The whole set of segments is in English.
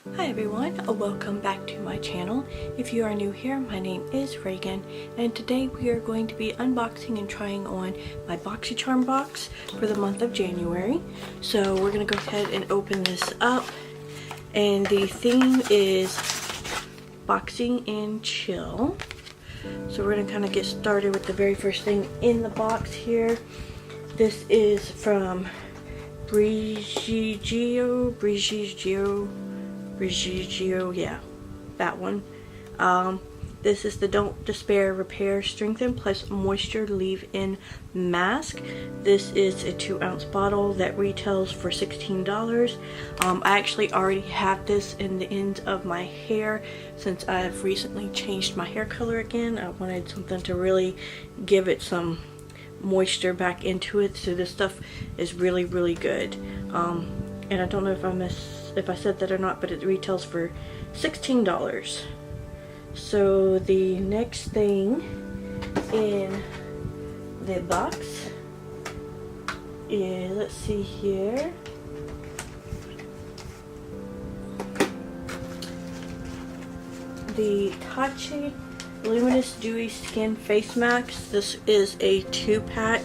Hi everyone, welcome back to my channel. If you are new here, my name is Reagan, and today we are going to be unboxing and trying on my BoxyCharm box for the month of January. So we're going to go ahead and open this up, and the theme is boxing and chill. So we're going to kind of get started with the very first thing in the box here. This is from Briogeo, yeah, that one. This is the Don't Despair Repair Strengthen Plus Moisture Leave-In Mask. This is a 2-ounce bottle that retails for $16. I actually already have this in the ends of my hair since I've recently changed my hair color again. I wanted something to really give it some moisture back into it, so this stuff is really good. And I don't know if I said that or not, but it retails for $16. So the next thing in the box is, let's see here, the Tatcha Luminous Dewy Skin Face Mask. This is a 2-pack.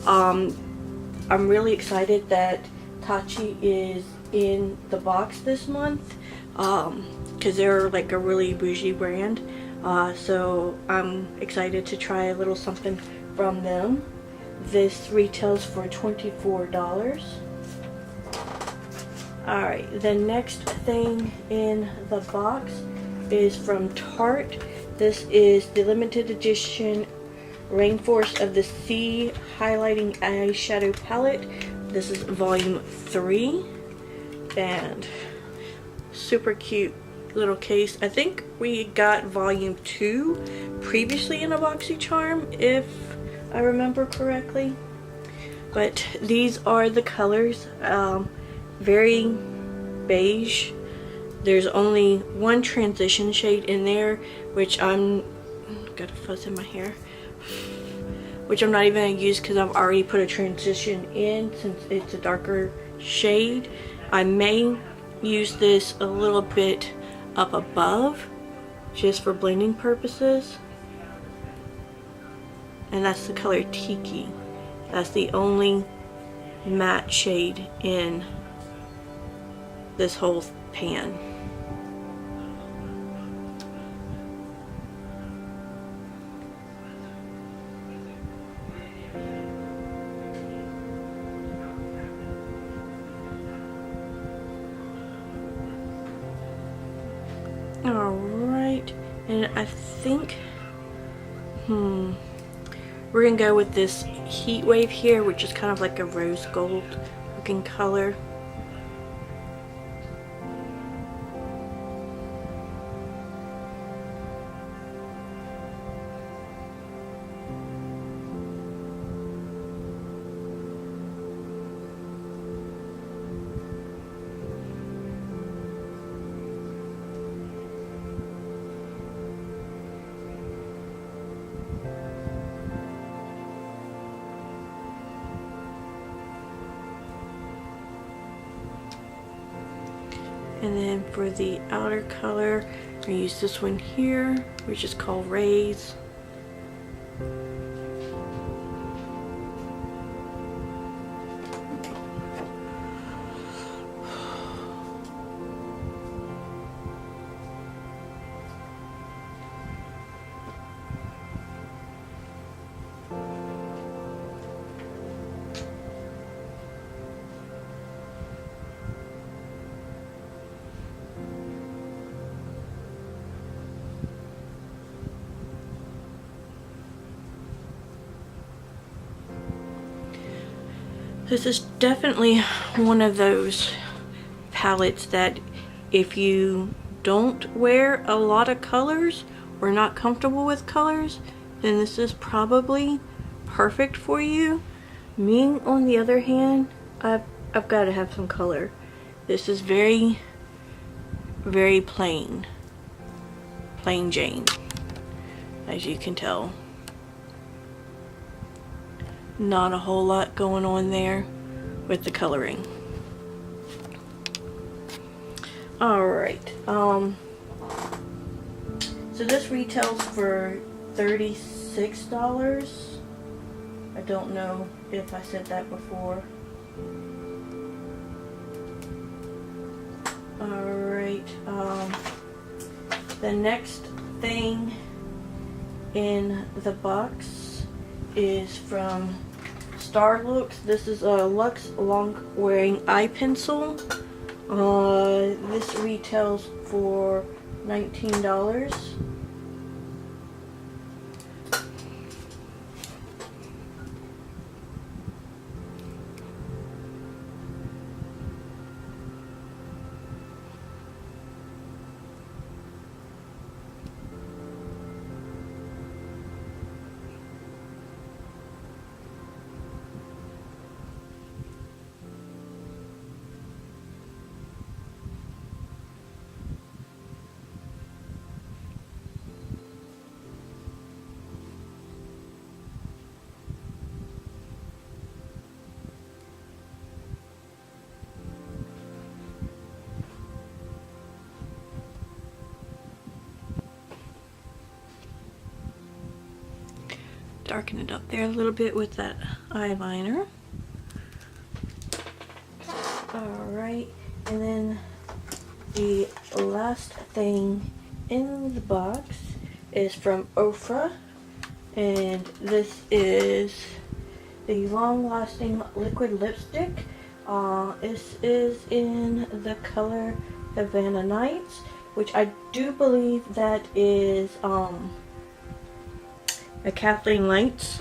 I'm really excited that Tatcha is in the box this month because they're like a really bougie brand, so I'm excited to try a little something from them. This retails for $24. Alright, the next thing in the box is from Tarte. This is the limited edition Rainforest of the Sea Highlighting Eyeshadow Palette. This is volume 3, and super cute little case. I think we got volume 2 previously in a BoxyCharm, if I remember correctly. But these are the colors. Very beige. There's only one transition shade in there, which got a fuzz in my hair, which I'm not even going to use because I've already put a transition in since it's a darker shade. I may use this a little bit up above just for blending purposes, and that's the color Tiki. That's the only matte shade in this whole pan. Alright, and I think we're gonna go with this Heat Wave here, which is kind of like a rose gold looking color. And then for the outer color, I use this one here, which is called Rays. This is definitely one of those palettes that if you don't wear a lot of colors or not comfortable with colors, then this is probably perfect for you. Me, on the other hand, I've got to have some color. This is very plain Jane, as you can tell. Not a whole lot going on there with the coloring. Alright, so this retails for $36. I don't know if I said that before. Alright, the next thing in the box is from Starlooks. This is a Luxe Long Wearing Eye Pencil. This retails for $19. Darken it up there a little bit with that eyeliner. Alright, and then the last thing in the box is from Ofra, and this is the long-lasting liquid lipstick. This is in the color Havana Nights, which I do believe that is a Kathleen Lights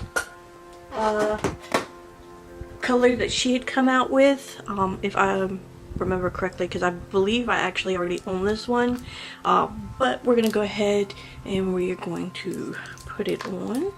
color that she had come out with, if I remember correctly, because I believe I actually already own this one, but we're gonna go ahead and we're going to put it on.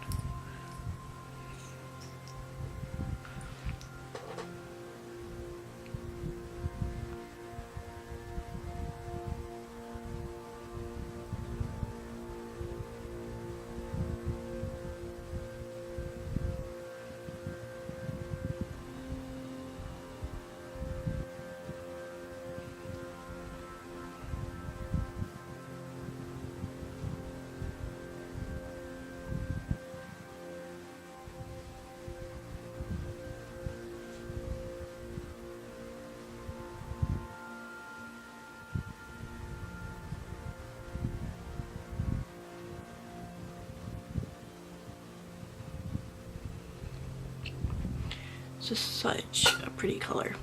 Just such a pretty color.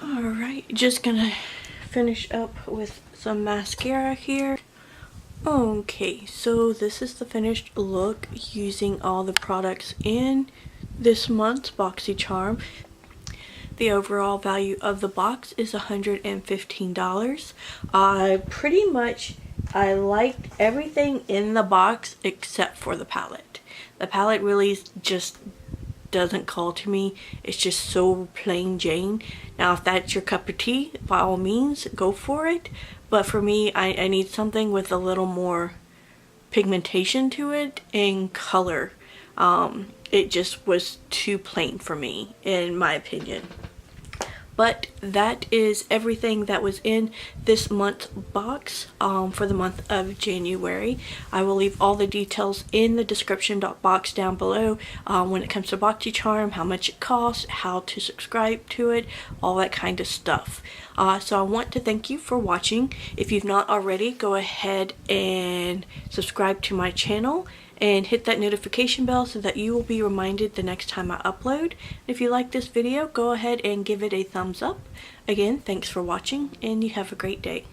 Alright, just gonna finish up with some mascara here. Okay, so this is the finished look using all the products in this month's BoxyCharm. The overall value of the box is $115. I liked everything in the box except for the palette. The palette really just doesn't call to me. It's just so plain Jane. Now if that's your cup of tea, by all means go for it, but for me I need something with a little more pigmentation to it and color. It just was too plain for me, in my opinion. But that is everything that was in this month's box for the month of January. I will leave all the details in the description box down below when it comes to BoxyCharm, how much it costs, how to subscribe to it, all that kind of stuff. So I want to thank you for watching. If you've not already, go ahead and subscribe to my channel and hit that notification bell so that you will be reminded the next time I upload. If you like this video, go ahead and give it a thumbs up. Again, thanks for watching and you have a great day.